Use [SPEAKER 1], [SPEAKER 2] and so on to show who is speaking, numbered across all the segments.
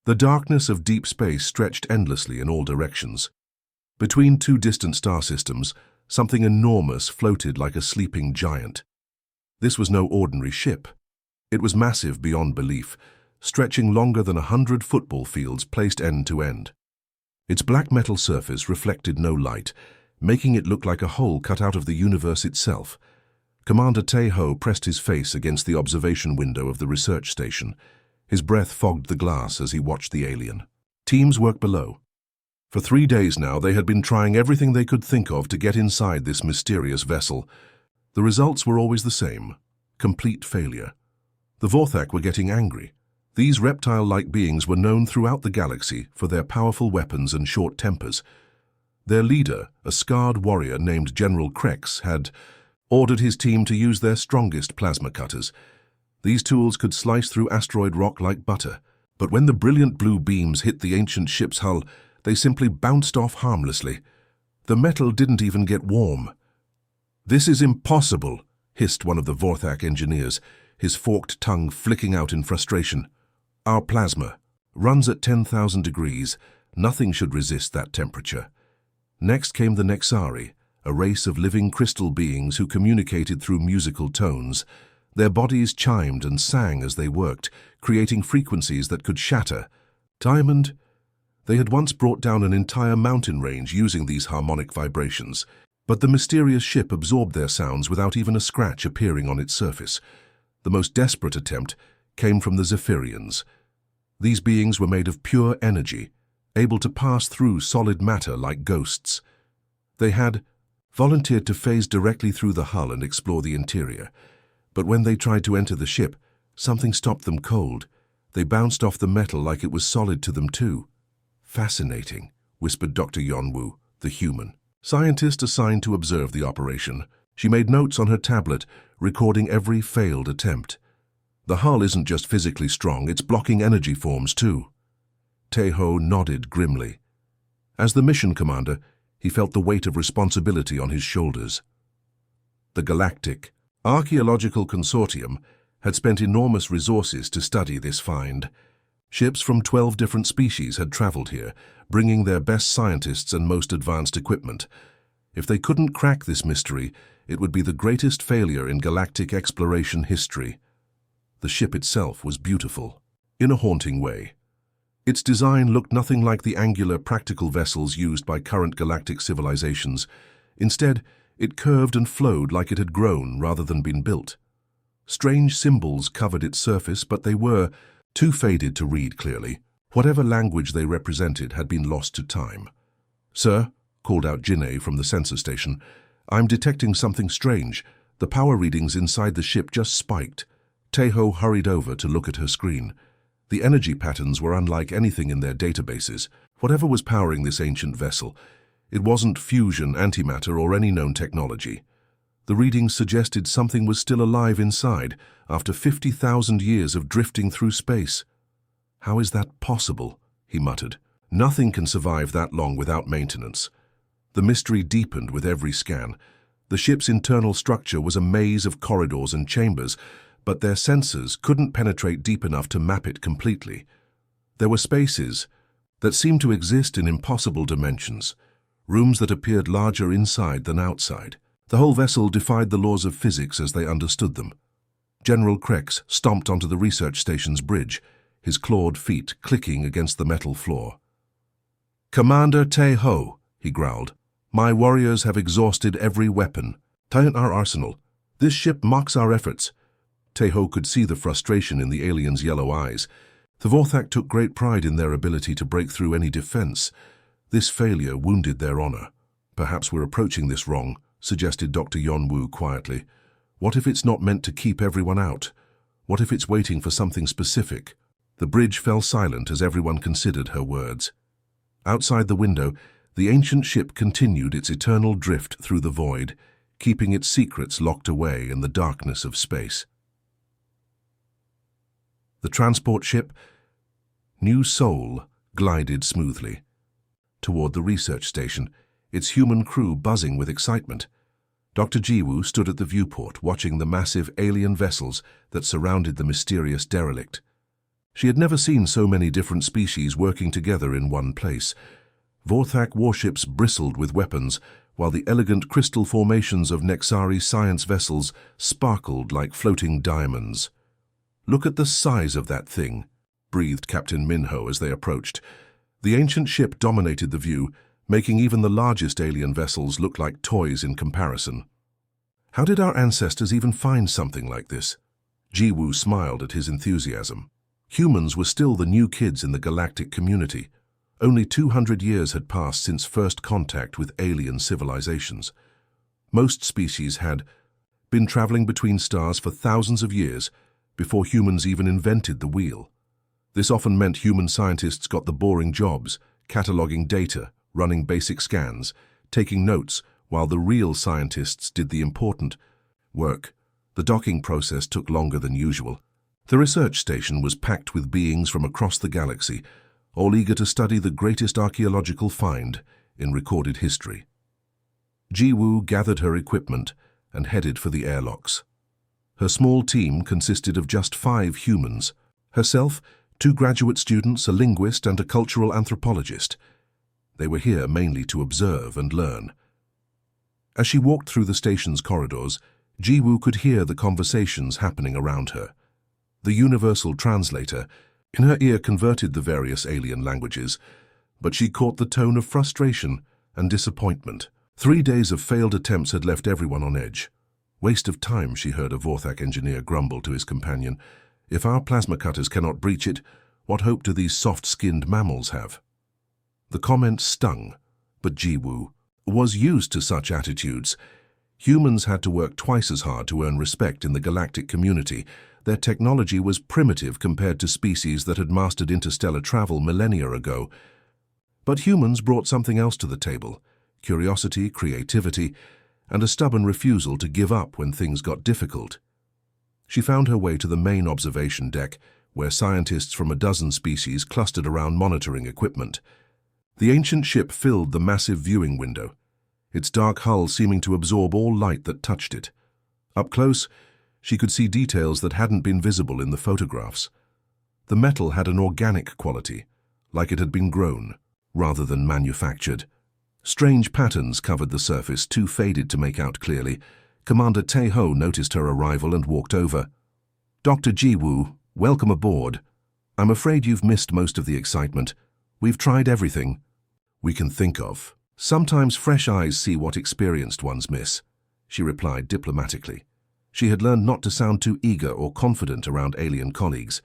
[SPEAKER 1] The darkness of deep space stretched endlessly in all directions. Between two distant star systems, something enormous floated like a sleeping giant. This was no ordinary ship. It was massive beyond belief, stretching longer than 100 football fields placed end to end. Its black metal surface reflected no light, making it look like a hole cut out of the universe itself. Commander Tae-ho pressed his face against the observation window of the research station. His breath fogged the glass as he watched the alien. Teams worked below. For 3 days now, they had been trying everything they could think of to get inside this mysterious vessel. The results were always the same: complete failure. The Vorthak were getting angry. These reptile-like beings were known throughout the galaxy for their powerful weapons and short tempers. Their leader, a scarred warrior named General Krex, had ordered his team to use their strongest plasma cutters. These tools could slice through asteroid rock like butter, but when the brilliant blue beams hit the ancient ship's hull, they simply bounced off harmlessly. The metal didn't even get warm. "This is impossible," hissed one of the Vorthak engineers, his forked tongue flicking out in frustration. "Our plasma runs at 10,000 degrees. Nothing should resist that temperature." Next came the Nexari, a race of living crystal beings who communicated through musical tones. Their bodies chimed and sang as they worked, creating frequencies that could shatter. Diamond? They had once brought down an entire mountain range using these harmonic vibrations, but the mysterious ship absorbed their sounds without even a scratch appearing on its surface. The most desperate attempt came from the Zephyrians. These beings were made of pure energy, able to pass through solid matter like ghosts. They had volunteered to phase directly through the hull and explore the interior, but when they tried to enter the ship, something stopped them cold. They bounced off the metal like it was solid to them too. "Fascinating," whispered Dr. Yonwoo, the human scientist assigned to observe the operation. She made notes on her tablet, recording every failed attempt. "The hull isn't just physically strong, it's blocking energy forms too." Tae-ho nodded grimly. As the mission commander, he felt the weight of responsibility on his shoulders. The Galactic Archaeological Consortium had spent enormous resources to study this find. Ships from 12 different species had traveled here, bringing their best scientists and most advanced equipment. If they couldn't crack this mystery, it would be the greatest failure in galactic exploration history. The ship itself was beautiful, in a haunting way. Its design looked nothing like the angular, practical vessels used by current galactic civilizations. Instead, it curved and flowed like it had grown rather than been built. Strange symbols covered its surface, but they were too faded to read clearly. Whatever language they represented had been lost to time. "Sir," called out Jinei from the sensor station, "I'm detecting something strange. The power readings inside the ship just spiked." Tae-ho hurried over to look at her screen. The energy patterns were unlike anything in their databases. Whatever was powering this ancient vessel, it wasn't fusion, antimatter, or any known technology. The readings suggested something was still alive inside after 50,000 years of drifting through space. "How is that possible?" he muttered. "Nothing can survive that long without maintenance." The mystery deepened with every scan. The ship's internal structure was a maze of corridors and chambers, but their sensors couldn't penetrate deep enough to map it completely. There were spaces that seemed to exist in impossible dimensions, rooms that appeared larger inside than outside. The whole vessel defied the laws of physics as they understood them. General Krex stomped onto the research station's bridge, his clawed feet clicking against the metal floor. "Commander Tae-ho," he growled, "my warriors have exhausted every weapon. Tighten our arsenal. This ship mocks our efforts." Tae-ho could see the frustration in the alien's yellow eyes. The Vorthak took great pride in their ability to break through any defense. This failure wounded their honor. "Perhaps we're approaching this wrong," suggested Dr. Yonwoo quietly. "What if it's not meant to keep everyone out? What if it's waiting for something specific?" The bridge fell silent as everyone considered her words. Outside the window, the ancient ship continued its eternal drift through the void, keeping its secrets locked away in the darkness of space. The transport ship, New Seoul, glided smoothly toward the research station, its human crew buzzing with excitement. Dr. Jiwoo stood at the viewport, watching the massive alien vessels that surrounded the mysterious derelict. She had never seen so many different species working together in one place. Vorthak warships bristled with weapons, while the elegant crystal formations of Nexari science vessels sparkled like floating diamonds. "Look at the size of that thing," breathed Captain Minho as they approached. The ancient ship dominated the view, making even the largest alien vessels look like toys in comparison. "How did our ancestors even find something like this?" Jiwoo smiled at his enthusiasm. Humans were still the new kids in the galactic community. Only 200 years had passed since first contact with alien civilizations. Most species had been traveling between stars for thousands of years before humans even invented the wheel. This often meant human scientists got the boring jobs, cataloging data, running basic scans, taking notes, while the real scientists did the important work. The docking process took longer than usual. The research station was packed with beings from across the galaxy, all eager to study the greatest archaeological find in recorded history. Jiwoo gathered her equipment and headed for the airlocks. Her small team consisted of just 5 humans, herself, 2 graduate students, a linguist, and a cultural anthropologist. They were here mainly to observe and learn. As she walked through the station's corridors, Jiwoo could hear the conversations happening around her. The universal translator in her ear converted the various alien languages, but she caught the tone of frustration and disappointment. 3 days of failed attempts had left everyone on edge. "Waste of time," she heard a Vorthak engineer grumble to his companion. "If our plasma cutters cannot breach it, what hope do these soft-skinned mammals have?" The comment stung, but Jiwoo was used to such attitudes. Humans had to work twice as hard to earn respect in the galactic community. Their technology was primitive compared to species that had mastered interstellar travel millennia ago. But humans brought something else to the table: curiosity, creativity, and a stubborn refusal to give up when things got difficult. She found her way to the main observation deck, where scientists from a dozen species clustered around monitoring equipment. The ancient ship filled the massive viewing window, its dark hull seeming to absorb all light that touched it. Up close, she could see details that hadn't been visible in the photographs. The metal had an organic quality, like it had been grown, rather than manufactured. Strange patterns covered the surface, too faded to make out clearly. Commander Tae-ho noticed her arrival and walked over. "Dr. Jiwoo, welcome aboard. I'm afraid you've missed most of the excitement. We've tried everything we can think of. Sometimes fresh eyes see what experienced ones miss," she replied diplomatically. She had learned not to sound too eager or confident around alien colleagues.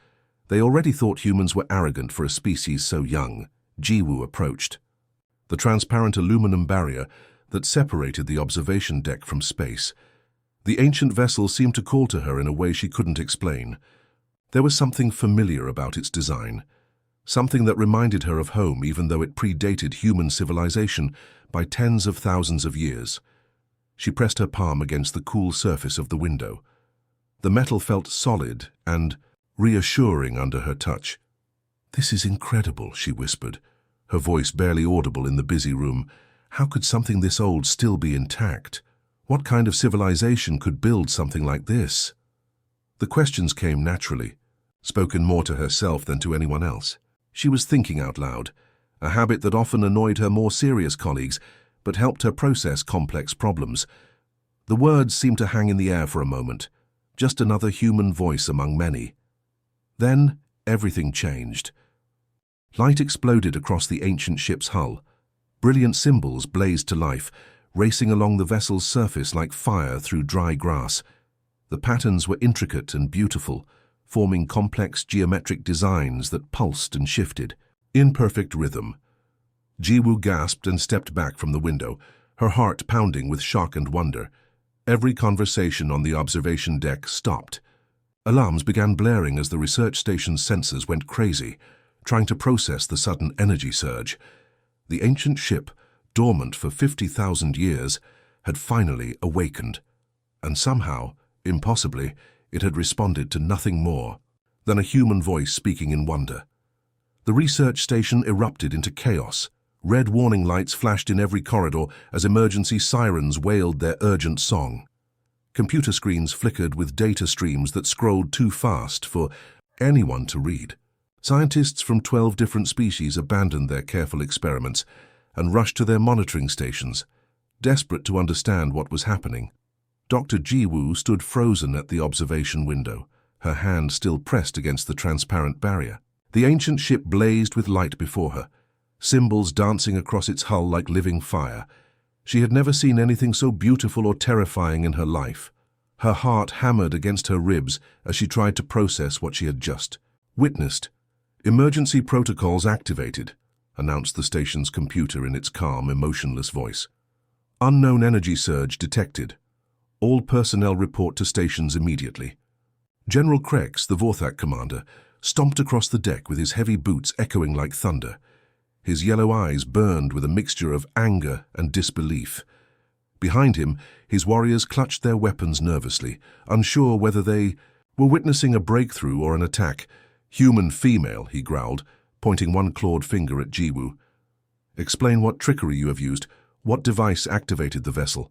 [SPEAKER 1] They already thought humans were arrogant for a species so young. Jiwoo approached. The transparent aluminum barrier that separated the observation deck from space. The ancient vessel seemed to call to her in a way she couldn't explain. There was something familiar about its design, something that reminded her of home even though it predated human civilization by tens of thousands of years. She pressed her palm against the cool surface of the window. The metal felt solid and reassuring under her touch. "This is incredible," she whispered, her voice barely audible in the busy room. How could something this old still be intact? What kind of civilization could build something like this? The questions came naturally, spoken more to herself than to anyone else. She was thinking out loud, a habit that often annoyed her more serious colleagues, but helped her process complex problems. The words seemed to hang in the air for a moment, just another human voice among many. Then everything changed. Light exploded across the ancient ship's hull. Brilliant symbols blazed to life, racing along the vessel's surface like fire through dry grass. The patterns were intricate and beautiful, forming complex geometric designs that pulsed and shifted, in perfect rhythm. Jiwoo gasped and stepped back from the window, her heart pounding with shock and wonder. Every conversation on the observation deck stopped. Alarms began blaring as the research station's sensors went crazy, trying to process the sudden energy surge. The ancient ship, dormant for 50,000 years, had finally awakened, and somehow, impossibly, it had responded to nothing more than a human voice speaking in wonder. The research station erupted into chaos. Red warning lights flashed in every corridor as emergency sirens wailed their urgent song. Computer screens flickered with data streams that scrolled too fast for anyone to read. Scientists from 12 different species abandoned their careful experiments and rushed to their monitoring stations, desperate to understand what was happening. Dr. Jiwoo stood frozen at the observation window, her hand still pressed against the transparent barrier. The ancient ship blazed with light before her, symbols dancing across its hull like living fire. She had never seen anything so beautiful or terrifying in her life. Her heart hammered against her ribs as she tried to process what she had just witnessed. "Emergency protocols activated," announced the station's computer in its calm, emotionless voice. "Unknown energy surge detected. All personnel report to stations immediately." General Krex, the Vorthak commander, stomped across the deck with his heavy boots echoing like thunder. His yellow eyes burned with a mixture of anger and disbelief. Behind him, his warriors clutched their weapons nervously, unsure whether they were witnessing a breakthrough or an attack. "Human female," he growled, pointing one clawed finger at Jiwoo. "Explain what trickery you have used. What device activated the vessel?"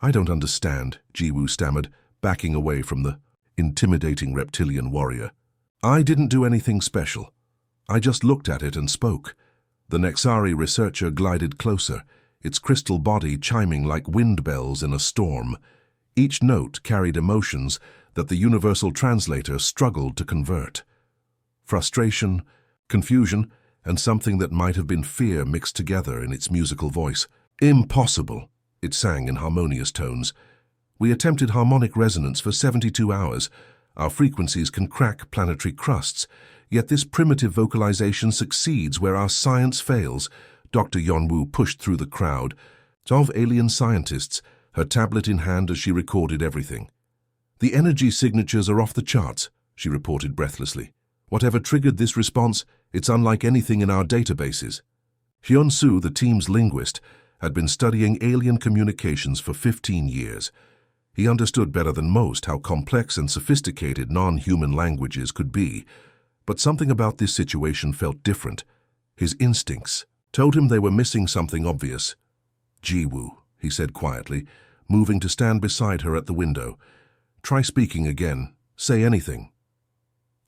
[SPEAKER 1] "I don't understand," Jiwoo stammered, backing away from the intimidating reptilian warrior. "I didn't do anything special. I just looked at it and spoke." The Nexari researcher glided closer, its crystal body chiming like wind bells in a storm. Each note carried emotions that the universal translator struggled to convert. Frustration, confusion, and something that might have been fear mixed together in its musical voice. "Impossible," it sang in harmonious tones. "We attempted harmonic resonance for 72 hours. Our frequencies can crack planetary crusts. Yet this primitive vocalization succeeds where our science fails." Dr. Yonwoo pushed through the crowd of alien scientists, her tablet in hand as she recorded everything. "The energy signatures are off the charts," she reported breathlessly. "Whatever triggered this response, it's unlike anything in our databases." Hyun-soo, the team's linguist, had been studying alien communications for 15 years. He understood better than most how complex and sophisticated non-human languages could be. But something about this situation felt different. His instincts told him they were missing something obvious. "Jiwoo," he said quietly, moving to stand beside her at the window. "Try speaking again. Say anything."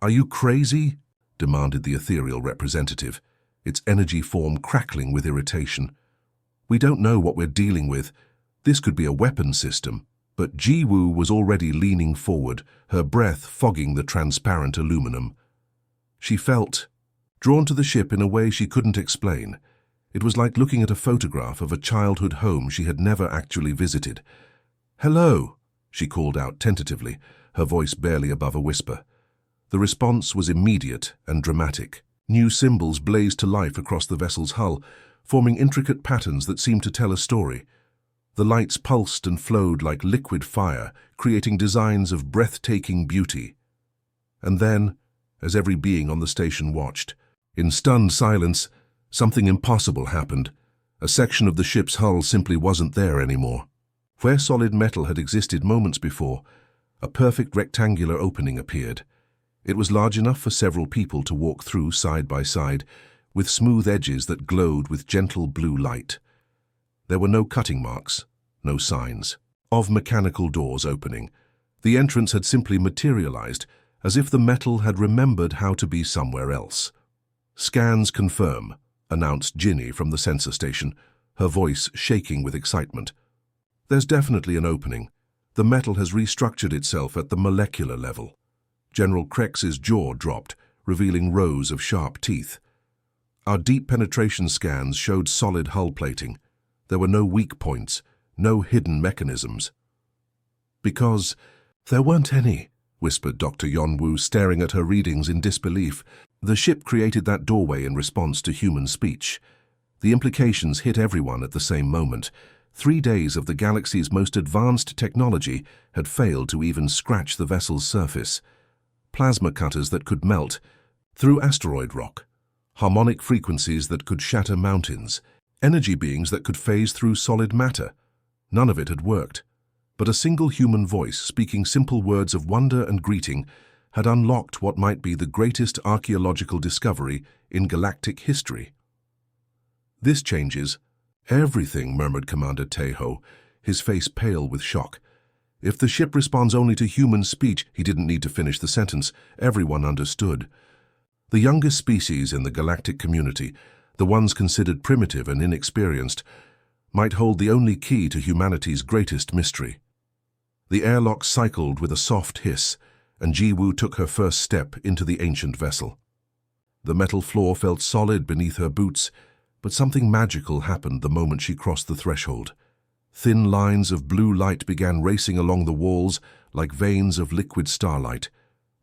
[SPEAKER 1] "Are you crazy?" demanded the ethereal representative, its energy form crackling with irritation. "We don't know what we're dealing with. This could be a weapon system." But Jiwoo was already leaning forward, her breath fogging the transparent aluminum. She felt drawn to the ship in a way she couldn't explain. It was like looking at a photograph of a childhood home she had never actually visited. "Hello," she called out tentatively, her voice barely above a whisper. The response was immediate and dramatic. New symbols blazed to life across the vessel's hull, forming intricate patterns that seemed to tell a story. The lights pulsed and flowed like liquid fire, creating designs of breathtaking beauty. And then, as every being on the station watched, in stunned silence, something impossible happened. A section of the ship's hull simply wasn't there anymore. Where solid metal had existed moments before, a perfect rectangular opening appeared. It was large enough for several people to walk through side by side, with smooth edges that glowed with gentle blue light. There were no cutting marks, no signs of mechanical doors opening. The entrance had simply materialized, as if the metal had remembered how to be somewhere else. "Scans confirm," announced Ginny from the sensor station, her voice shaking with excitement. "There's definitely an opening. The metal has restructured itself at the molecular level." General Krex's jaw dropped, revealing rows of sharp teeth. "Our deep penetration scans showed solid hull plating. There were no weak points, no hidden mechanisms." "Because there weren't any," whispered Dr. Yonwoo, staring at her readings in disbelief. "The ship created that doorway in response to human speech. The implications hit everyone at the same moment. 3 days of the galaxy's most advanced technology had failed to even scratch the vessel's surface. Plasma cutters that could melt through asteroid rock, harmonic frequencies that could shatter mountains, energy beings that could phase through solid matter. None of it had worked. But a single human voice speaking simple words of wonder and greeting had unlocked what might be the greatest archaeological discovery in galactic history. "This changes everything," murmured Commander Taeho, his face pale with shock. "If the ship responds only to human speech," he didn't need to finish the sentence. Everyone understood. The youngest species in the galactic community, the ones considered primitive and inexperienced, might hold the only key to humanity's greatest mystery. The airlock cycled with a soft hiss, and Ji-Woo took her first step into the ancient vessel. The metal floor felt solid beneath her boots, but something magical happened the moment she crossed the threshold. Thin lines of blue light began racing along the walls like veins of liquid starlight.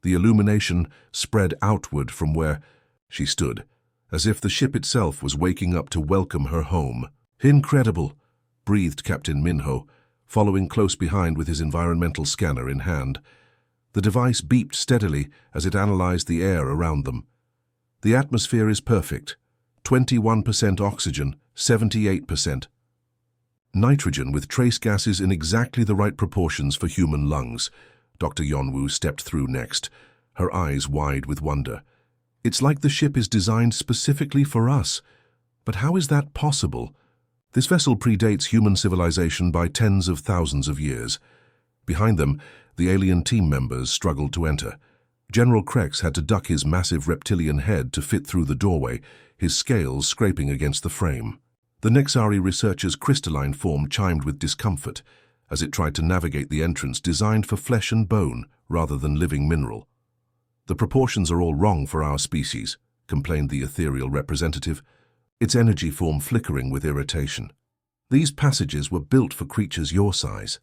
[SPEAKER 1] The illumination spread outward from where she stood, as if the ship itself was waking up to welcome her home. "Incredible," breathed Captain Minho, following close behind with his environmental scanner in hand. The device beeped steadily as it analyzed the air around them. "The atmosphere is perfect. 21% oxygen, 78% nitrogen with trace gases in exactly the right proportions for human lungs." Dr. Yonwoo stepped through next, her eyes wide with wonder. "It's like the ship is designed specifically for us. But how is that possible? This vessel predates human civilization by tens of thousands of years." Behind them, the alien team members struggled to enter. General Krex had to duck his massive reptilian head to fit through the doorway, his scales scraping against the frame. The Nexari researcher's crystalline form chimed with discomfort as it tried to navigate the entrance designed for flesh and bone rather than living mineral. "The proportions are all wrong for our species," complained the ethereal representative, its energy form flickering with irritation. "These passages were built for creatures your size."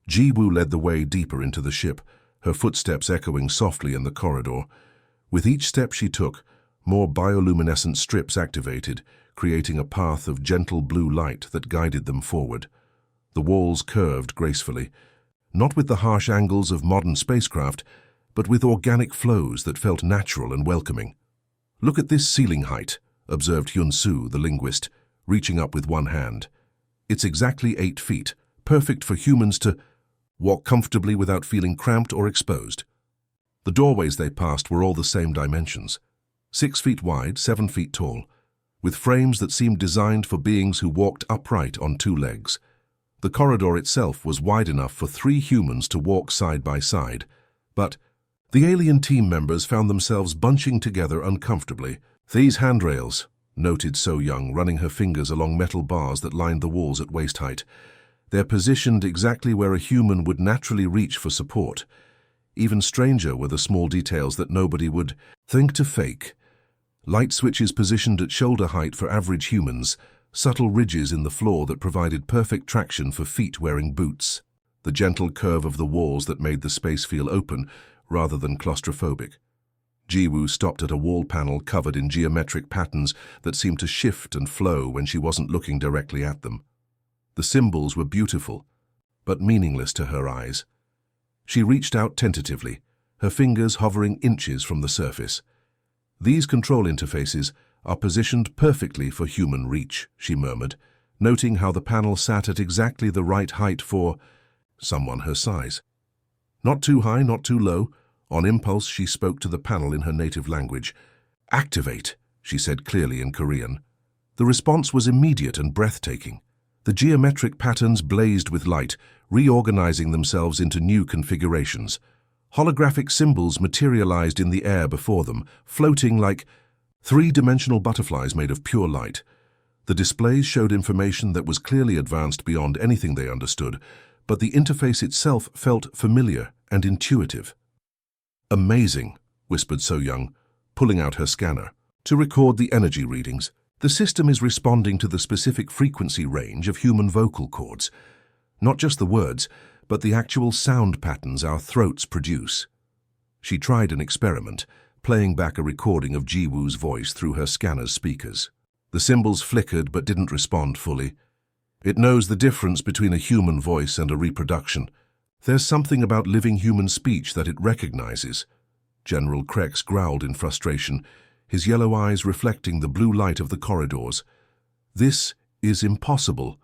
[SPEAKER 1] Ji-Woo led the way deeper into the ship, her footsteps echoing softly in the corridor. With each step she took, more bioluminescent strips activated, creating a path of gentle blue light that guided them forward. The walls curved gracefully, not with the harsh angles of modern spacecraft, but with organic flows that felt natural and welcoming. "Look at this ceiling height," observed Hyun-Soo, the linguist, reaching up with one hand. "It's exactly 8 feet, perfect for humans to walk comfortably without feeling cramped or exposed." The doorways they passed were all the same dimensions, 6 feet wide, 7 feet tall, with frames that seemed designed for beings who walked upright on 2 legs. The corridor itself was wide enough for 3 humans to walk side by side, but the alien team members found themselves bunching together uncomfortably. "These handrails," noted So Young, running her fingers along metal bars that lined the walls at waist height. "They're positioned exactly where a human would naturally reach for support. Even stranger were the small details that nobody would think to fake. Light switches positioned at shoulder height for average humans, subtle ridges in the floor that provided perfect traction for feet wearing boots, the gentle curve of the walls that made the space feel open rather than claustrophobic." Ji-Woo stopped at a wall panel covered in geometric patterns that seemed to shift and flow when she wasn't looking directly at them. The symbols were beautiful, but meaningless to her eyes. She reached out tentatively, her fingers hovering inches from the surface. "These control interfaces are positioned perfectly for human reach," she murmured, noting how the panel sat at exactly the right height for someone her size. Not too high, not too low. On impulse, she spoke to the panel in her native language. "Activate," she said clearly in Korean. The response was immediate and breathtaking. The geometric patterns blazed with light, reorganizing themselves into new configurations. Holographic symbols materialized in the air before them, floating like 3-dimensional butterflies made of pure light. The displays showed information that was clearly advanced beyond anything they understood, but the interface itself felt familiar and intuitive. "Amazing," whispered So Young, pulling out her scanner to record the energy readings. "The system is responding to the specific frequency range of human vocal cords. Not just the words, but the actual sound patterns our throats produce." She tried an experiment, playing back a recording of Ji-Woo's voice through her scanner's speakers. The symbols flickered but didn't respond fully. "It knows the difference between a human voice and a reproduction. There's something about living human speech that it recognizes." General Krex growled in frustration, his yellow eyes reflecting the blue light of the corridors. "This is impossible.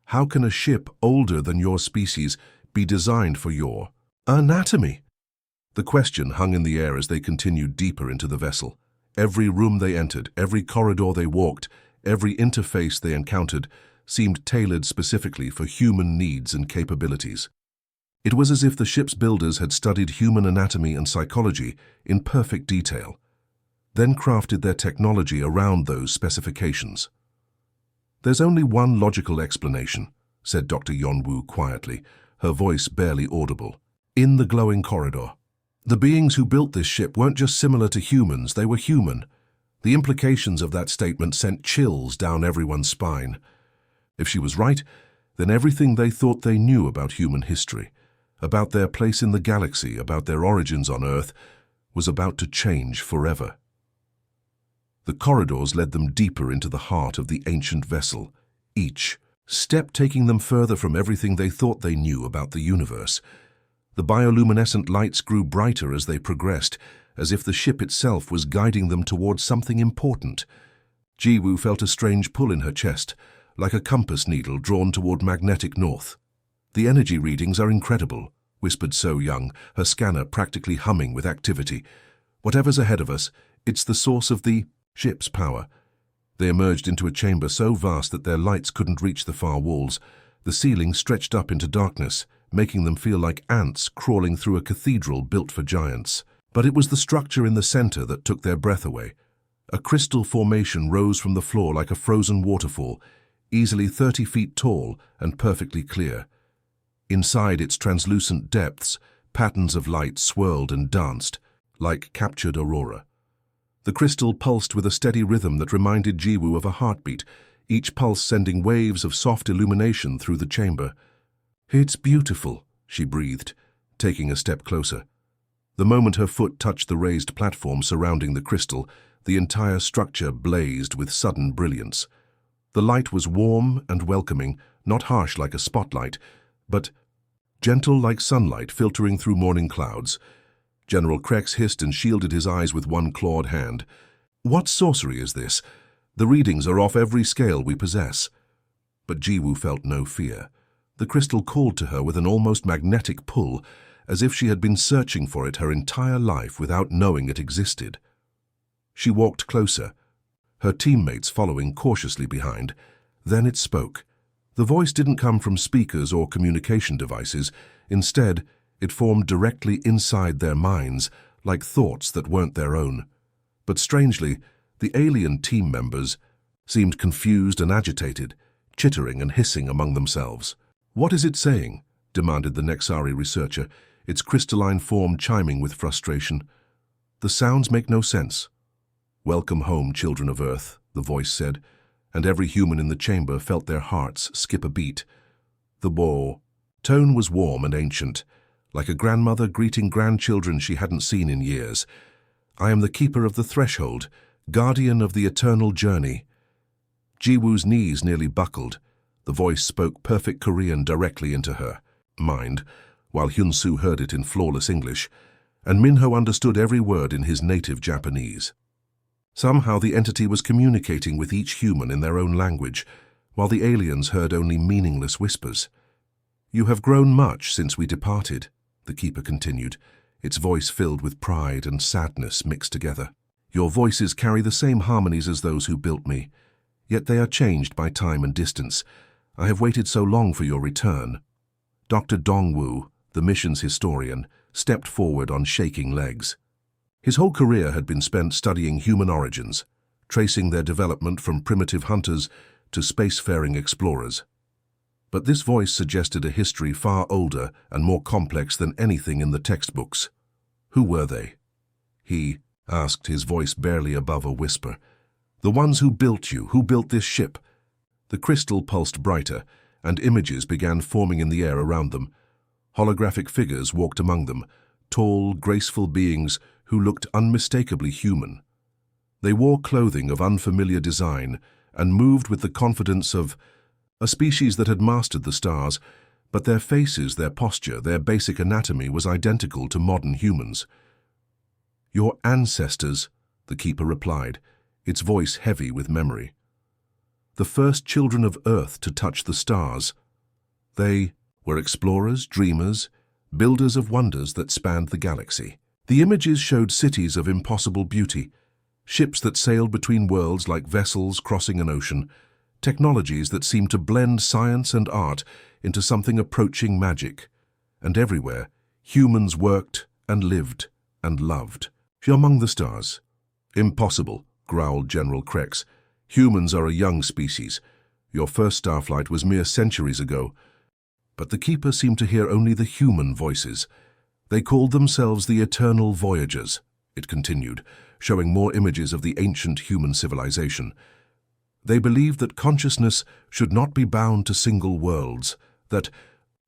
[SPEAKER 1] How can a ship older than your species be designed for your anatomy?" The question hung in the air as they continued deeper into the vessel. Every room they entered, every corridor they walked, every interface they encountered seemed tailored specifically for human needs and capabilities. It was as if the ship's builders had studied human anatomy and psychology in perfect detail. then crafted their technology around those specifications. "There's only one logical explanation," said Dr. Yonwoo quietly, her voice barely audible. "In the glowing corridor. The beings who built this ship weren't just similar to humans, they were human." The implications of that statement sent chills down everyone's spine. If she was right, then everything they thought they knew about human history, about their place in the galaxy, about their origins on Earth, was about to change forever. The corridors led them deeper into the heart of the ancient vessel, each step taking them further from everything they thought they knew about the universe. The bioluminescent lights grew brighter as they progressed, as if the ship itself was guiding them towards something important. Jiwoo felt a strange pull in her chest, like a compass needle drawn toward magnetic north. "The energy readings are incredible," whispered So Young, her scanner practically humming with activity. "Whatever's ahead of us, it's the source of the ship's power." They emerged into a chamber so vast that their lights couldn't reach the far walls. The ceiling stretched up into darkness, making them feel like ants crawling through a cathedral built for giants. But it was the structure in the center that took their breath away. A crystal formation rose from the floor like a frozen waterfall, easily 30 feet tall and perfectly clear. Inside its translucent depths, patterns of light swirled and danced, like captured aurora. The crystal pulsed with a steady rhythm that reminded Jiwoo of a heartbeat, each pulse sending waves of soft illumination through the chamber. "It's beautiful," she breathed, taking a step closer. The moment her foot touched the raised platform surrounding the crystal, the entire structure blazed with sudden brilliance. The light was warm and welcoming, not harsh like a spotlight, but gentle like sunlight filtering through morning clouds. General Krex hissed and shielded his eyes with one clawed hand. "What sorcery is this? The readings are off every scale we possess." But Jiwoo felt no fear. The crystal called to her with an almost magnetic pull, as if she had been searching for it her entire life without knowing it existed. She walked closer, her teammates following cautiously behind. Then it spoke. The voice didn't come from speakers or communication devices. Instead, it formed directly inside their minds, like thoughts that weren't their own. But strangely, the alien team members seemed confused and agitated, chittering and hissing among themselves. "What is it saying?" demanded the Nexari researcher, its crystalline form chiming with frustration. "The sounds make no sense." "Welcome home, children of Earth," the voice said, and every human in the chamber felt their hearts skip a beat. The tone was warm and ancient, like a grandmother greeting grandchildren she hadn't seen in years. "I am the keeper of the threshold, guardian of the eternal journey." Jiwoo's knees nearly buckled. The voice spoke perfect Korean directly into her mind, while Hyun-soo heard it in flawless English, and Minho understood every word in his native Japanese. Somehow the entity was communicating with each human in their own language, while the aliens heard only meaningless whispers. "You have grown much since we departed," the keeper continued, its voice filled with pride and sadness mixed together. "Your voices carry the same harmonies as those who built me, yet they are changed by time and distance. I have waited so long for your return." Dr. Dongwoo, the mission's historian, stepped forward on shaking legs. His whole career had been spent studying human origins, tracing their development from primitive hunters to spacefaring explorers. But this voice suggested a history far older and more complex than anything in the textbooks. "Who were they?" he asked, his voice barely above a whisper. "The ones who built you, who built this ship." The crystal pulsed brighter, and images began forming in the air around them. Holographic figures walked among them, tall, graceful beings who looked unmistakably human. They wore clothing of unfamiliar design and moved with the confidence of a species that had mastered the stars, but their faces, their posture, their basic anatomy was identical to modern humans. "Your ancestors," the keeper replied, its voice heavy with memory. "The first children of Earth to touch the stars. They were explorers, dreamers, builders of wonders that spanned the galaxy." The images showed cities of impossible beauty, ships that sailed between worlds like vessels crossing an ocean, technologies that seemed to blend science and art into something approaching magic. And everywhere, humans worked and lived and loved. "Among the stars," Impossible, growled General Krex. Humans are a young species. Your first starflight was mere centuries ago. But the Keeper seemed to hear only the human voices. They called themselves the Eternal Voyagers, it continued, showing more images of the ancient human civilization. They believed that consciousness should not be bound to single worlds, that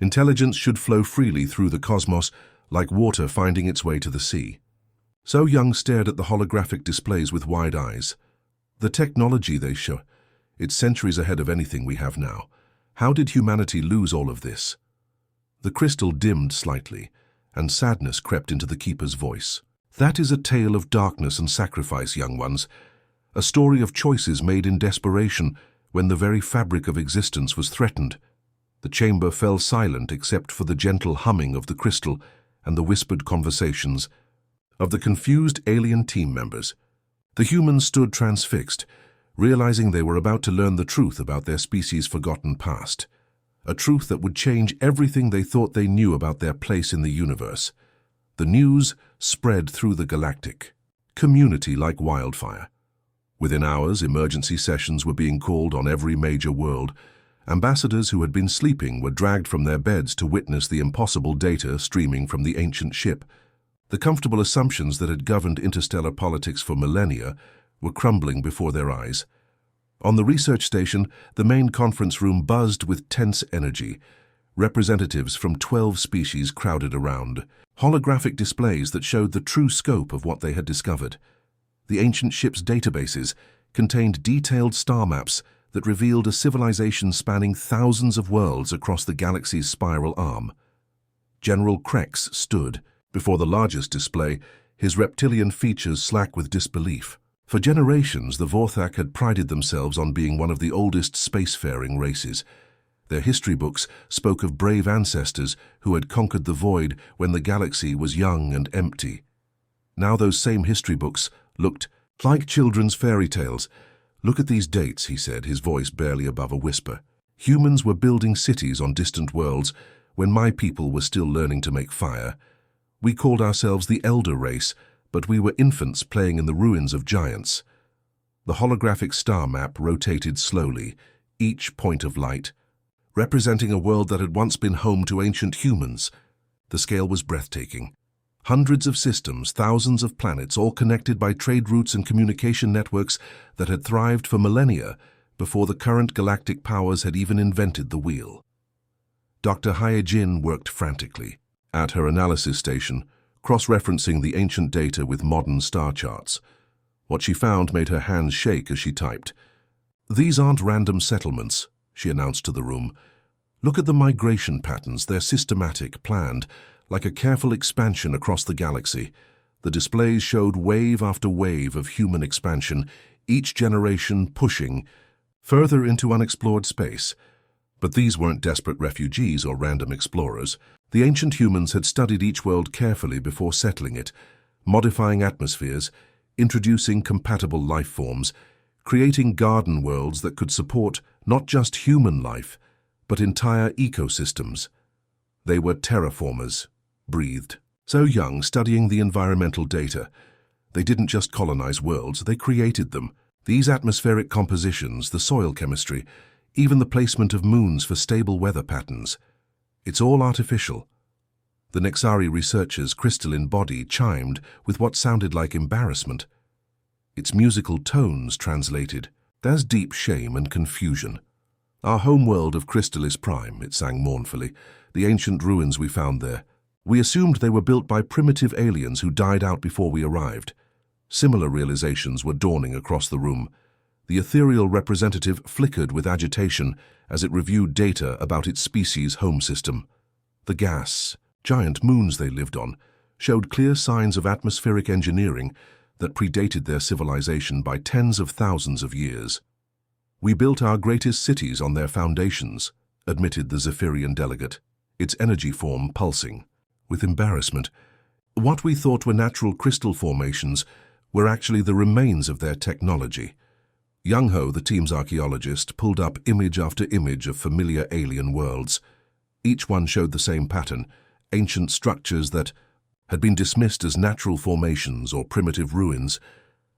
[SPEAKER 1] intelligence should flow freely through the cosmos like water finding its way to the sea. So Young stared at the holographic displays with wide eyes. The technology they show, it's centuries ahead of anything we have now. How did humanity lose all of this? The crystal dimmed slightly, and sadness crept into the Keeper's voice. That is a tale of darkness and sacrifice, young ones. A story of choices made in desperation when the very fabric of existence was threatened. The chamber fell silent except for the gentle humming of the crystal and the whispered conversations of the confused alien team members. The humans stood transfixed, realizing they were about to learn the truth about their species' forgotten past. A truth that would change everything they thought they knew about their place in the universe. The news spread through the galactic community like wildfire. Within hours, emergency sessions were being called on every major world. Ambassadors who had been sleeping were dragged from their beds to witness the impossible data streaming from the ancient ship. The comfortable assumptions that had governed interstellar politics for millennia were crumbling before their eyes. On the research station, the main conference room buzzed with tense energy. Representatives from 12 species crowded around. Holographic displays that showed the true scope of what they had discovered. The ancient ship's databases contained detailed star maps that revealed a civilization spanning thousands of worlds across the galaxy's spiral arm. General Krex stood before the largest display, his reptilian features slack with disbelief. For generations, the Vorthak had prided themselves on being one of the oldest spacefaring races. Their history books spoke of brave ancestors who had conquered the void when the galaxy was young and empty. Now those same history books looked like children's fairy tales. Look at these dates, he said, his voice barely above a whisper. Humans were building cities on distant worlds when my people were still learning to make fire. We called ourselves the Elder Race, but we were infants playing in the ruins of giants. The holographic star map rotated slowly, each point of light, representing a world that had once been home to ancient humans. The scale was breathtaking. Hundreds of systems, thousands of planets, all connected by trade routes and communication networks that had thrived for millennia before the current galactic powers had even invented the wheel. Dr. Hyejin worked frantically at her analysis station, cross-referencing the ancient data with modern star charts. What she found made her hands shake as she typed. "These aren't random settlements," she announced to the room. "Look at the migration patterns. They're systematic, planned, like a careful expansion across the galaxy. The displays showed wave after wave of human expansion, each generation pushing further into unexplored space. But these weren't desperate refugees or random explorers. The ancient humans had studied each world carefully before settling it, modifying atmospheres, introducing compatible life forms, creating garden worlds that could support not just human life, but entire ecosystems. They were terraformers, breathed. So young, studying the environmental data. They didn't just colonize worlds, they created them. These atmospheric compositions, the soil chemistry, even the placement of moons for stable weather patterns. It's all artificial. The Nexari researchers' crystalline body chimed with what sounded like embarrassment. Its musical tones translated as deep shame and confusion. "Our homeworld of Crystallis Prime," it sang mournfully, "the ancient ruins we found there. We assumed they were built by primitive aliens who died out before we arrived." Similar realizations were dawning across the room. The ethereal representative flickered with agitation as it reviewed data about its species' home system. The gas, giant moons they lived on, showed clear signs of atmospheric engineering that predated their civilization by tens of thousands of years. "We built our greatest cities on their foundations," admitted the Zephyrian delegate, its energy form pulsing with embarrassment. "What we thought were natural crystal formations were actually the remains of their technology." Young Ho, the team's archaeologist, pulled up image after image of familiar alien worlds. Each one showed the same pattern, ancient structures that had been dismissed as natural formations or primitive ruins.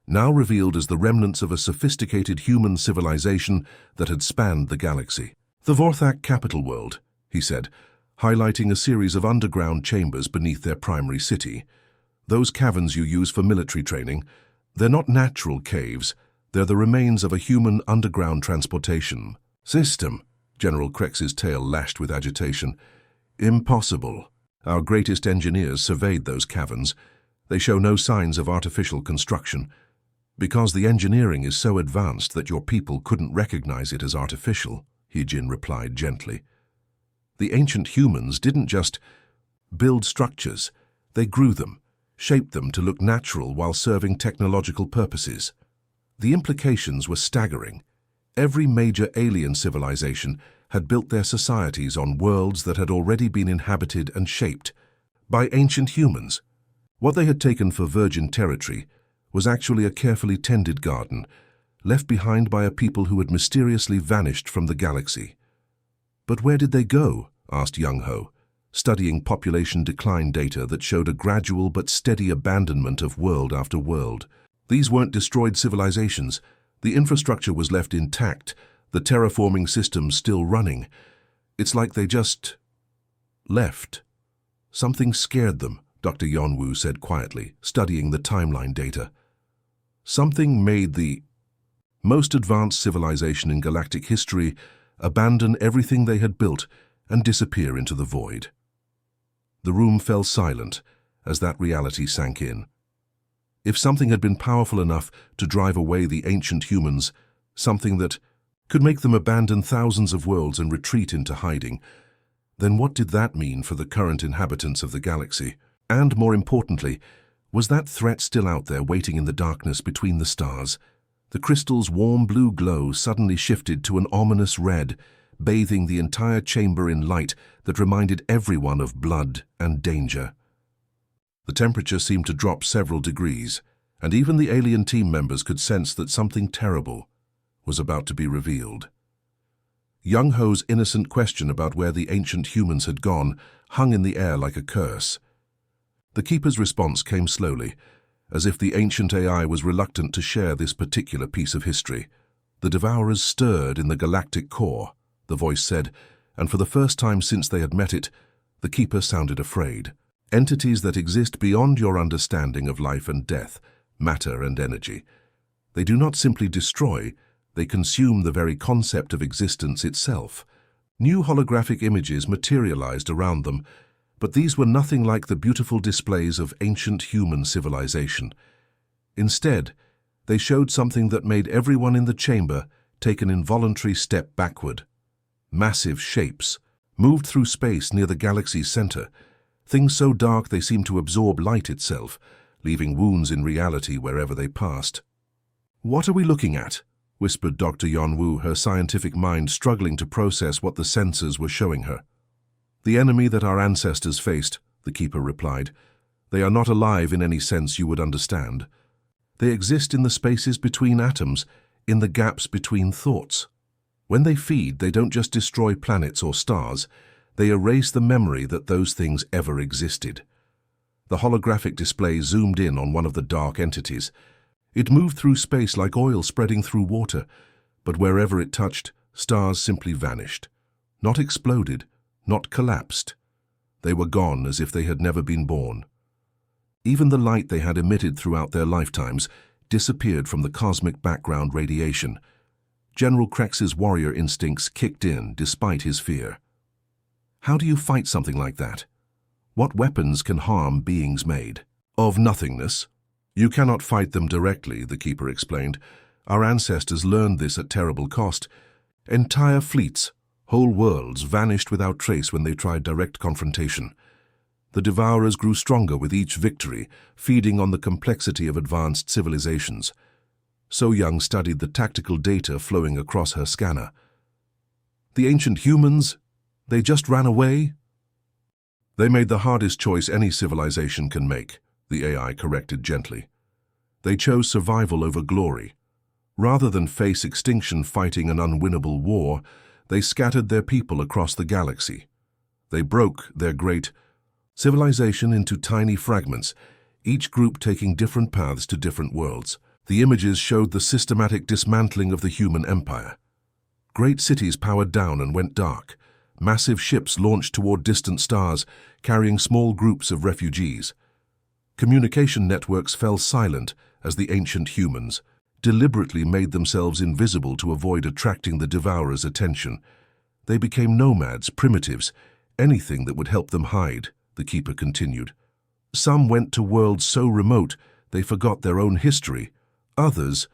[SPEAKER 1] now revealed as the remnants of a sophisticated human civilization that had spanned the galaxy. "The Vorthak capital world," he said, highlighting a series of underground chambers beneath their primary city. "Those caverns you use for military training, they're not natural caves, they're the remains of a human underground transportation system." General Krex's tail lashed with agitation. "Impossible. Our greatest engineers surveyed those caverns. They show no signs of artificial construction. Because the engineering is so advanced that your people couldn't recognize it as artificial," Hijin replied gently. "The ancient humans didn't just build structures, they grew them, shaped them to look natural while serving technological purposes." The implications were staggering. Every major alien civilization had built their societies on worlds that had already been inhabited and shaped by ancient humans. What they had taken for virgin territory was actually a carefully tended garden, left behind by a people who had mysteriously vanished from the galaxy. "But where did they go?" asked Young Ho, studying population decline data that showed a gradual but steady abandonment of world after world. These weren't destroyed civilizations. The infrastructure was left intact, the terraforming systems still running. It's like they just left. "Something scared them," Dr. Yonwoo said quietly, studying the timeline data. "Something made the most advanced civilization in galactic history abandon everything they had built and disappear into the void." The room fell silent as that reality sank in. If something had been powerful enough to drive away the ancient humans, something that could make them abandon thousands of worlds and retreat into hiding, then what did that mean for the current inhabitants of the galaxy? And more importantly, was that threat still out there waiting in the darkness between the stars? The crystal's warm blue glow suddenly shifted to an ominous red, bathing the entire chamber in light that reminded everyone of blood and danger. The temperature seemed to drop several degrees, and even the alien team members could sense that something terrible was about to be revealed. Young Ho's innocent question about where the ancient humans had gone hung in the air like a curse. The Keeper's response came slowly, as if the ancient AI was reluctant to share this particular piece of history. "The Devourers stirred in the galactic core," the voice said, and for the first time since they had met it, the Keeper sounded afraid. "Entities that exist beyond your understanding of life and death, matter and energy. They do not simply destroy, they consume the very concept of existence itself." New holographic images materialized around them, but these were nothing like the beautiful displays of ancient human civilization. Instead, they showed something that made everyone in the chamber take an involuntary step backward. Massive shapes moved through space near the galaxy's center, things so dark they seemed to absorb light itself, leaving wounds in reality wherever they passed. "What are we looking at?" whispered Dr. Yonwoo, her scientific mind struggling to process what the sensors were showing her. "The enemy that our ancestors faced," the Keeper replied. "They are not alive in any sense you would understand. They exist in the spaces between atoms, in the gaps between thoughts. When they feed, they don't just destroy planets or stars, they erase the memory that those things ever existed." The holographic display zoomed in on one of the dark entities. It moved through space like oil spreading through water, but wherever it touched, stars simply vanished. Not exploded, not collapsed. They were gone as if they had never been born. Even the light they had emitted throughout their lifetimes disappeared from the cosmic background radiation. General Krex's warrior instincts kicked in despite his fear. How do you fight something like that? What weapons can harm beings made of nothingness? You cannot fight them directly, the Keeper explained. Our ancestors learned this at terrible cost. Entire fleets, whole worlds vanished without trace when they tried direct confrontation. The Devourers grew stronger with each victory, feeding on the complexity of advanced civilizations. So Young studied the tactical data flowing across her scanner. The ancient humans, they just ran away? They made the hardest choice any civilization can make, the AI corrected gently. They chose survival over glory. Rather than face extinction fighting an unwinnable war, they scattered their people across the galaxy. They broke their great civilization into tiny fragments, each group taking different paths to different worlds. The images showed the systematic dismantling of the human empire. Great cities powered down and went dark. Massive ships launched toward distant stars, carrying small groups of refugees. Communication networks fell silent as the ancient humans deliberately made themselves invisible to avoid attracting the Devourer's attention. They became nomads, primitives, anything that would help them hide, the Keeper continued. Some went to worlds so remote they forgot their own history. Others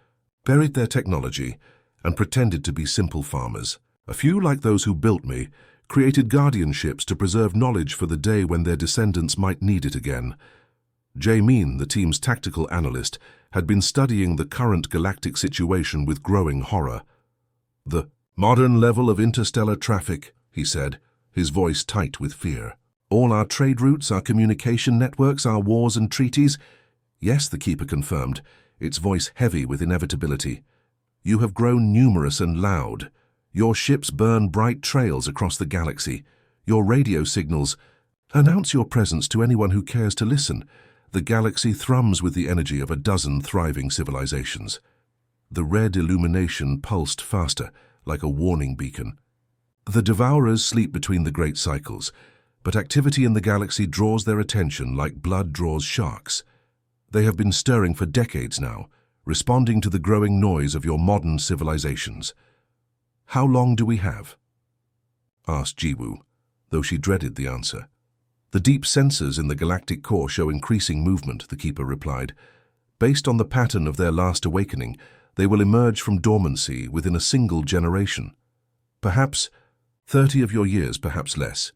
[SPEAKER 1] buried their technology and pretended to be simple farmers. A few, like those who built me, created guardianships to preserve knowledge for the day when their descendants might need it again. Jae-min, the team's tactical analyst, had been studying the current galactic situation with growing horror. "The modern level of interstellar traffic," he said, his voice tight with fear. "All our trade routes, our communication networks, our wars and treaties." "Yes," the Keeper confirmed, its voice heavy with inevitability. "You have grown numerous and loud. Your ships burn bright trails across the galaxy. Your radio signals announce your presence to anyone who cares to listen. The galaxy thrums with the energy of a dozen thriving civilizations." The red illumination pulsed faster, like a warning beacon. The Devourers sleep between the great cycles, but activity in the galaxy draws their attention like blood draws sharks. They have been stirring for decades now, responding to the growing noise of your modern civilizations. "How long do we have?" asked Jiwoo, though she dreaded the answer. "The deep sensors in the galactic core show increasing movement," the Keeper replied. "Based on the pattern of their last awakening, they will emerge from dormancy within a single generation. Perhaps 30 of your years, perhaps less."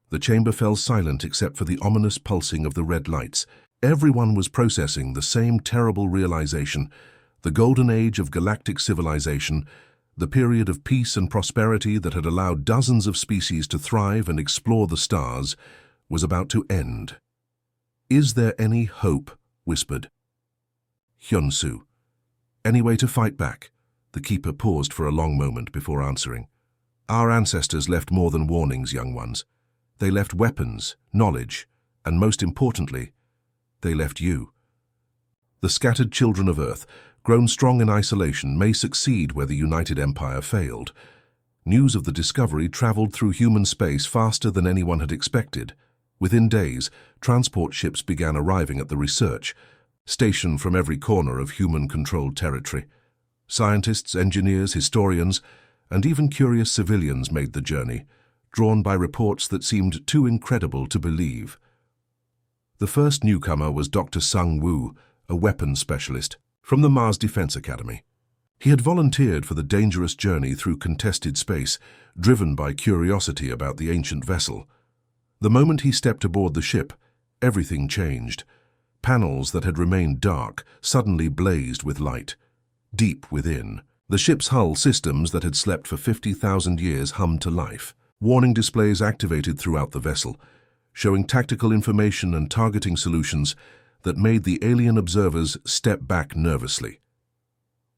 [SPEAKER 1] The chamber fell silent except for the ominous pulsing of the red lights. Everyone was processing the same terrible realization. The golden age of galactic civilization, the period of peace and prosperity that had allowed dozens of species to thrive and explore the stars, was about to end. "Is there any hope?" whispered Hyun-soo. "Any way to fight back?" The Keeper paused for a long moment before answering. "Our ancestors left more than warnings, young ones. They left weapons, knowledge, and most importantly, they left you. The scattered children of Earth, grown strong in isolation, may succeed where the United Empire failed." News of the discovery traveled through human space faster than anyone had expected. Within days, transport ships began arriving at the research station from every corner of human-controlled territory. Scientists, engineers, historians, and even curious civilians made the journey, drawn by reports that seemed too incredible to believe. The first newcomer was Dr. Sung-woo, a weapons specialist from the Mars Defense Academy. He had volunteered for the dangerous journey through contested space, driven by curiosity about the ancient vessel. The moment he stepped aboard the ship, everything changed. Panels that had remained dark suddenly blazed with light. Deep within, the ship's hull systems that had slept for 50,000 years hummed to life. Warning displays activated throughout the vessel, showing tactical information and targeting solutions that made the alien observers step back nervously.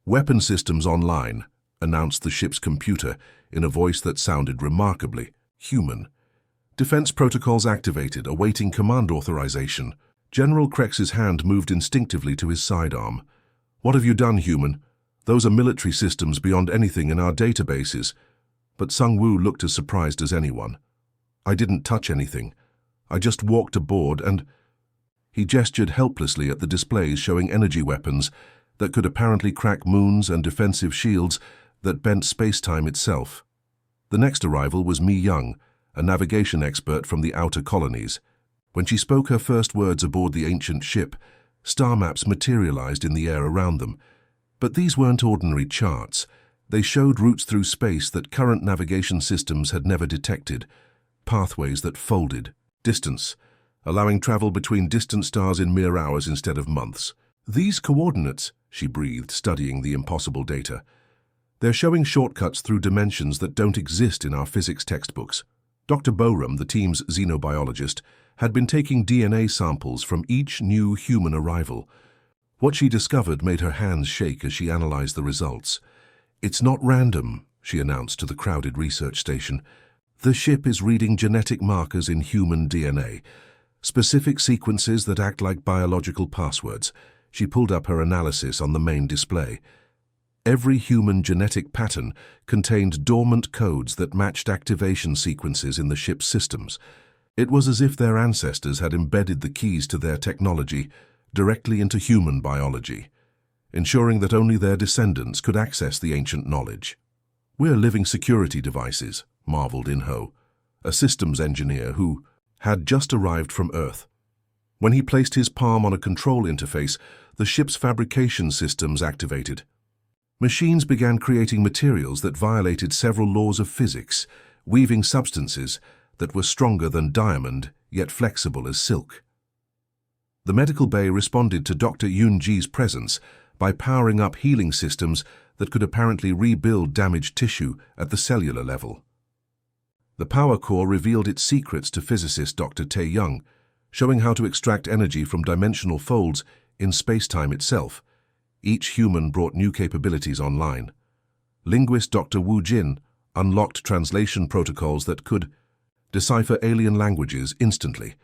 [SPEAKER 1] "Weapon systems online," announced the ship's computer in a voice that sounded remarkably human. "Defense protocols activated, awaiting command authorization." General Krex's hand moved instinctively to his sidearm. "What have you done, human? Those are military systems beyond anything in our databases." But Sung-woo looked as surprised as anyone. "I didn't touch anything. I just walked aboard and—" He gestured helplessly at the displays showing energy weapons that could apparently crack moons and defensive shields that bent space-time itself. The next arrival was Mi Young, a navigation expert from the outer colonies. When she spoke her first words aboard the ancient ship, star maps materialized in the air around them. But these weren't ordinary charts. They showed routes through space that current navigation systems had never detected, pathways that folded, distance, allowing travel between distant stars in mere hours instead of months. "These coordinates," she breathed, studying the impossible data. "They're showing shortcuts through dimensions that don't exist in our physics textbooks." Dr. Borum, the team's xenobiologist, had been taking DNA samples from each new human arrival. What she discovered made her hands shake as she analyzed the results. "It's not random," she announced to the crowded research station. "The ship is reading genetic markers in human DNA, specific sequences that act like biological passwords. She pulled up her analysis on the main display. Every human genetic pattern contained dormant codes that matched activation sequences in the ship's systems. It was as if their ancestors had embedded the keys to their technology directly into human biology, ensuring that only their descendants could access the ancient knowledge. "We're living security devices," marveled Inho, a systems engineer who had just arrived from Earth. When he placed his palm on a control interface, the ship's fabrication systems activated. Machines began creating materials that violated several laws of physics, weaving substances that were stronger than diamond, yet flexible as silk. The medical bay responded to Dr. Yunji's presence by powering up healing systems that could apparently rebuild damaged tissue at the cellular level. The power core revealed its secrets to physicist Dr. Tae Young, showing how to extract energy from dimensional folds in space-time itself. Each human brought new capabilities online. Linguist Dr. Wu Jin unlocked translation protocols that could decipher alien languages instantly.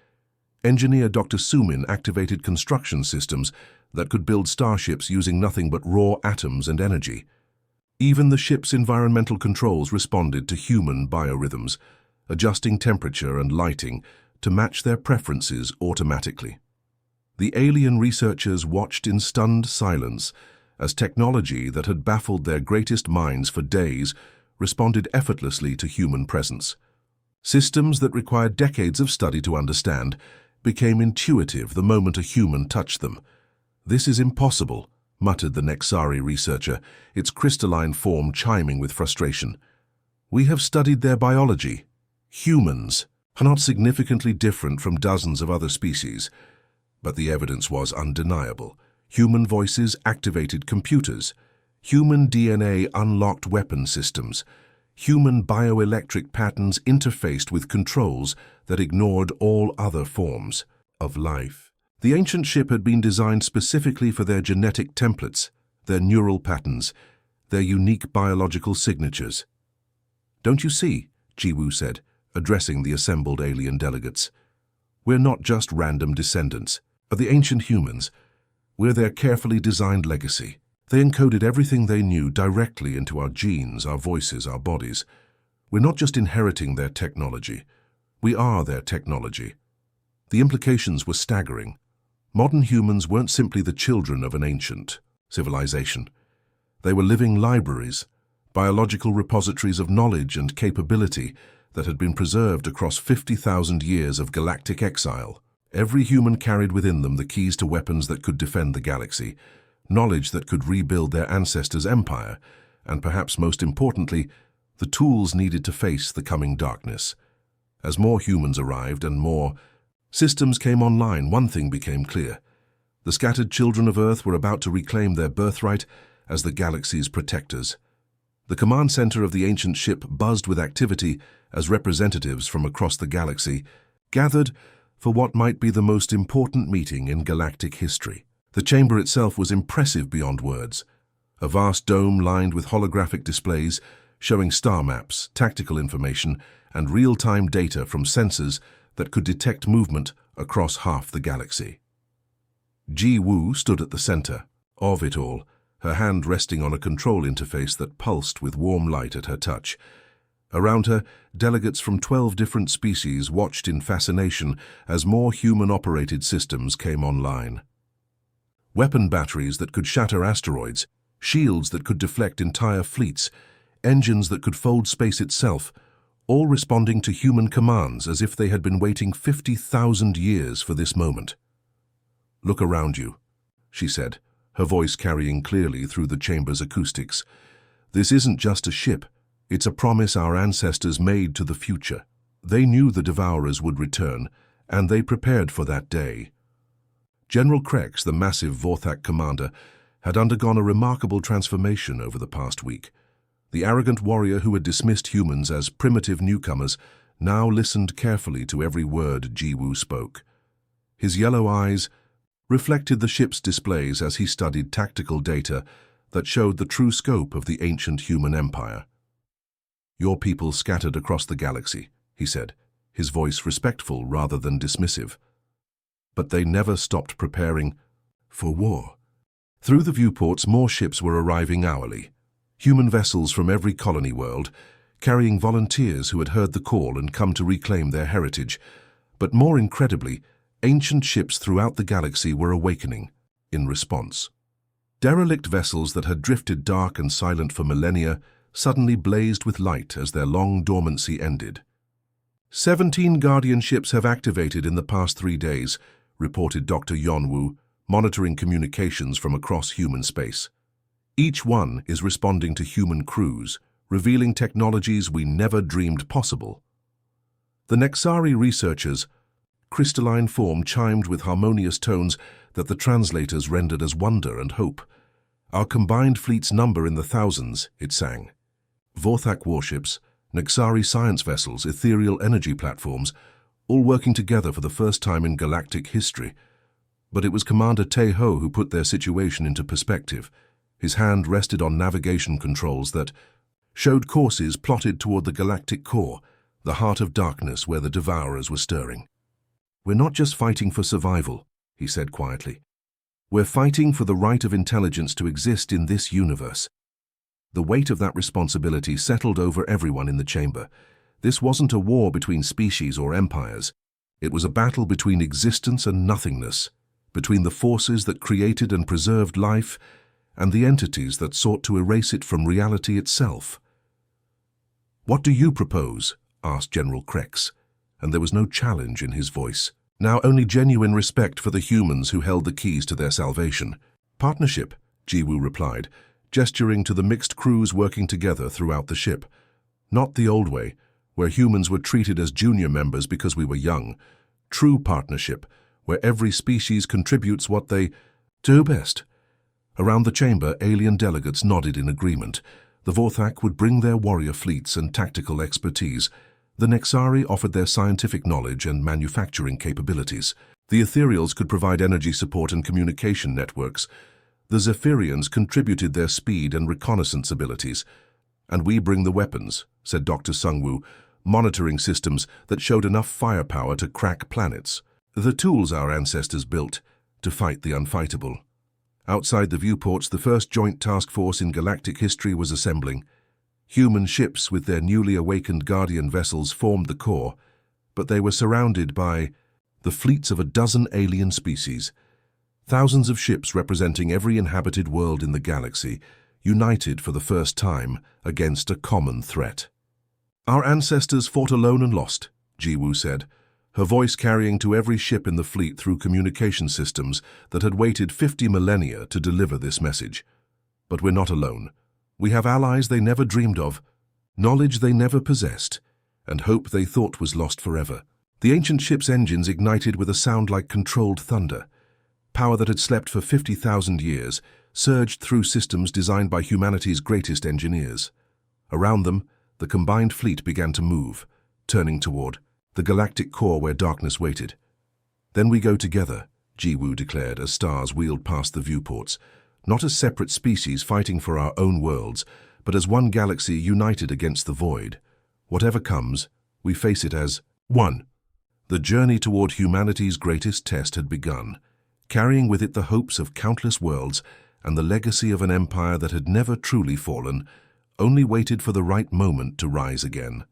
[SPEAKER 1] Engineer Dr. Sumin activated construction systems that could build starships using nothing but raw atoms and energy. Even the ship's environmental controls responded to human biorhythms, adjusting temperature and lighting to match their preferences automatically. The alien researchers watched in stunned silence as technology that had baffled their greatest minds for days responded effortlessly to human presence. Systems that required decades of study to understand became intuitive the moment a human touched them. "This is impossible," muttered the Nexari researcher, its crystalline form chiming with frustration. "We have studied their biology. Humans are not significantly different from dozens of other species." But the evidence was undeniable. Human voices activated computers. Human DNA unlocked weapon systems. Human bioelectric patterns interfaced with controls that ignored all other forms of life. The ancient ship had been designed specifically for their genetic templates, their neural patterns, their unique biological signatures. "Don't you see?" Jiwoo said, addressing the assembled alien delegates. "We're not just random descendants of the ancient humans. We're their carefully designed legacy. They encoded everything they knew directly into our genes, our voices, our bodies. We're not just inheriting their technology. We are their technology." The implications were staggering. Modern humans weren't simply the children of an ancient civilization. They were living libraries, biological repositories of knowledge and capability that had been preserved across 50,000 years of galactic exile. Every human carried within them the keys to weapons that could defend the galaxy, knowledge that could rebuild their ancestors' empire, and perhaps most importantly, the tools needed to face the coming darkness. As more humans arrived and more systems came online, one thing became clear. The scattered children of Earth were about to reclaim their birthright as the galaxy's protectors. The command center of the ancient ship buzzed with activity as representatives from across the galaxy gathered for what might be the most important meeting in galactic history. The chamber itself was impressive beyond words. A vast dome lined with holographic displays showing star maps, tactical information, and real-time data from sensors that could detect movement across half the galaxy. Ji Woo stood at the center of it all, her hand resting on a control interface that pulsed with warm light at her touch. Around her, delegates from 12 different species watched in fascination as more human-operated systems came online. Weapon batteries that could shatter asteroids, shields that could deflect entire fleets, engines that could fold space itself, all responding to human commands as if they had been waiting 50,000 years for this moment. "Look around you," she said, her voice carrying clearly through the chamber's acoustics. "This isn't just a ship. It's a promise our ancestors made to the future. They knew the Devourers would return, and they prepared for that day." General Krex, the massive Vorthak commander, had undergone a remarkable transformation over the past week. The arrogant warrior who had dismissed humans as primitive newcomers now listened carefully to every word Jiwoo spoke. His yellow eyes reflected the ship's displays as he studied tactical data that showed the true scope of the ancient human empire. "Your people scattered across the galaxy," he said, his voice respectful rather than dismissive. "But they never stopped preparing for war. Through the viewports, more ships were arriving hourly. Human vessels from every colony world, carrying volunteers who had heard the call and come to reclaim their heritage. But more incredibly, ancient ships throughout the galaxy were awakening in response. Derelict vessels that had drifted dark and silent for millennia suddenly blazed with light as their long dormancy ended. 17 Guardian ships have activated in the past 3 days, reported Dr. Yonwu, monitoring communications from across human space. Each one is responding to human crews, revealing technologies we never dreamed possible. The Nexari researchers' crystalline form chimed with harmonious tones that the translators rendered as wonder and hope. Our combined fleets number in the thousands, it sang. Vorthak warships, Nexari science vessels, ethereal energy platforms, all working together for the first time in galactic history. But it was Commander Te-Ho who put their situation into perspective. His hand rested on navigation controls that showed courses plotted toward the galactic core, the heart of darkness where the Devourers were stirring. "We're not just fighting for survival," he said quietly. "We're fighting for the right of intelligence to exist in this universe." The weight of that responsibility settled over everyone in the chamber. This wasn't a war between species or empires. It was a battle between existence and nothingness, between the forces that created and preserved life and the entities that sought to erase it from reality itself. "What do you propose?" asked General Krex, and there was no challenge in his voice. Now only genuine respect for the humans who held the keys to their salvation. "Partnership," Jiwoo replied, gesturing to the mixed crews working together throughout the ship. "Not the old way, where humans were treated as junior members because we were young. True partnership, where every species contributes what they do best." Around the chamber, alien delegates nodded in agreement. The Vorthak would bring their warrior fleets and tactical expertise. The Nexari offered their scientific knowledge and manufacturing capabilities. The Ethereals could provide energy support and communication networks. The Zephyrians contributed their speed and reconnaissance abilities. "And we bring the weapons," said Dr. Sungwoo, monitoring systems that showed enough firepower to crack planets. "The tools our ancestors built to fight the unfightable." Outside the viewports, the first joint task force in galactic history was assembling. Human ships with their newly awakened Guardian vessels formed the core, but they were surrounded by the fleets of a dozen alien species. Thousands of ships representing every inhabited world in the galaxy, united for the first time against a common threat. "Our ancestors fought alone and lost," Jiwoo said, her voice carrying to every ship in the fleet through communication systems that had waited 50 millennia to deliver this message. "But we're not alone. We have allies they never dreamed of, knowledge they never possessed, and hope they thought was lost forever." The ancient ship's engines ignited with a sound like controlled thunder. Power that had slept for 50,000 years surged through systems designed by humanity's greatest engineers. Around them, the combined fleet began to move, turning toward the galactic core where darkness waited. "Then we go together," Jiwoo declared as stars wheeled past the viewports, "not as separate species fighting for our own worlds, but as one galaxy united against the void. Whatever comes, we face it as one." The journey toward humanity's greatest test had begun, carrying with it the hopes of countless worlds and the legacy of an empire that had never truly fallen, only waited for the right moment to rise again.